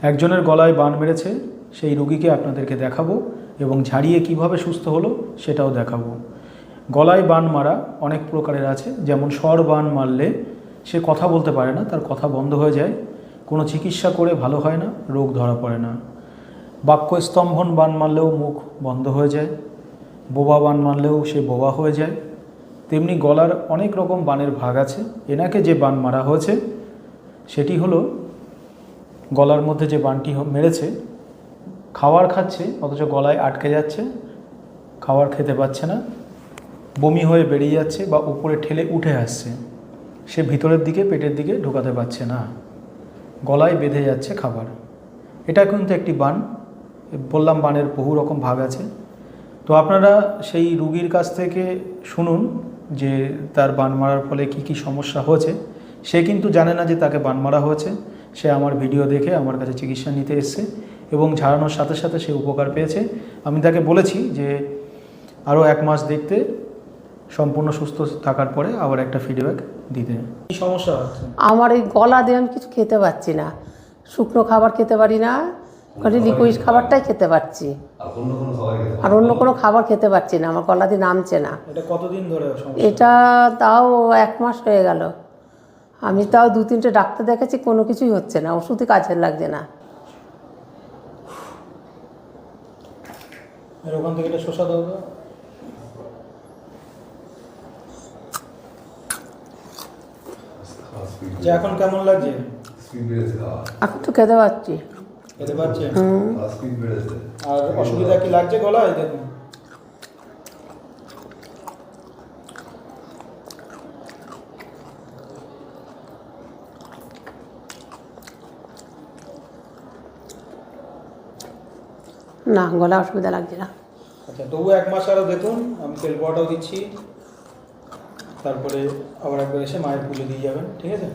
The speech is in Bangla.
একজনের গলায় বান মেরেছে, সেই রুগীকে আপনাদেরকে দেখাবো এবং ঝাড়িয়ে কিভাবে সুস্থ হলো সেটাও দেখাবো। গলায় বান মারা অনেক প্রকারের আছে, যেমন স্বর বান মারলে সে কথা বলতে পারে না, তার কথা বন্ধ হয়ে যায়, কোনো চিকিৎসা করে ভালো হয় না, রোগ ধরা পড়ে না। বাক্য স্তম্ভন বান মারলেও মুখ বন্ধ হয়ে যায়, বোবা বান মারলেও সে বোবা হয়ে যায়। তেমনি গলার অনেক রকম বানের ভাগ আছে। এনাকে যে বান মারা হয়েছে সেটি হলো, গলার মধ্যে যে বানটি মেরেছে, খাবার খাচ্ছে অথচ গলায় আটকে যাচ্ছে, খাবার খেতে পাচ্ছে না, বমি হয়ে বেরিয়ে যাচ্ছে বা উপরে ঠেলে উঠে আসছে, সে ভিতরের দিকে পেটের দিকে ঢোকাতে পারছে না, গলায় বেঁধে যাচ্ছে খাবার। এটা কিন্তু একটি বান। বললাম বানের বহু রকম ভাগ আছে। তো আপনারা সেই রুগীর কাছ থেকে শুনুন যে তার বান মারার ফলে কি কি সমস্যা হয়েছে। সে কিন্তু জানে না যে তাকে বান মারা হয়েছে, সে আমার ভিডিও দেখে আমার কাছে চিকিৎসা নিতে এসছে এবং ঝাড়ানোর সাথে সাথে সে উপকার পেয়েছে। আমি তাকে বলেছি যে আরও 1 মাস দেখতে, সম্পূর্ণ সুস্থ থাকার পরে আবার একটা ফিডব্যাক দিতে। কি সমস্যা হচ্ছে? আমার এই গলা দিয়ে আমি কিছু খেতে পাচ্ছি না, শুকনো খাবার খেতে পারি না, খালি লিকুইড খাবারটাই খেতে পাচ্ছি, আর অন্য কোনো খাবার খেতে পাচ্ছি না, আমার গলা দিয়ে নামছে না। এটা কতদিন ধরে সমস্যা? এটা তাও 1 মাস হয়ে গেল। আমি তাও 2-3টে ডাক্তার দেখেছি, কোনো কিছুই হচ্ছে না, ওষুধই কাজের লাগছে না। ওখান থেকে এটা শোষা দাও। যে এখন কেমন লাগছে? এখন তো খেতে পাচ্ছি। খেতে পাচ্ছে? আর অসুবিধা কি লাগছে গলায়? দেখুন, না, গলা অসুবিধা লাগছে না। আচ্ছা, তবু 1 মাস আরও দেখুন, আমি তেল পাওয়াটাও দিচ্ছি, তারপরে আবার একবার এসে মায়ের পুজো দিয়ে যাবেন, ঠিক আছে?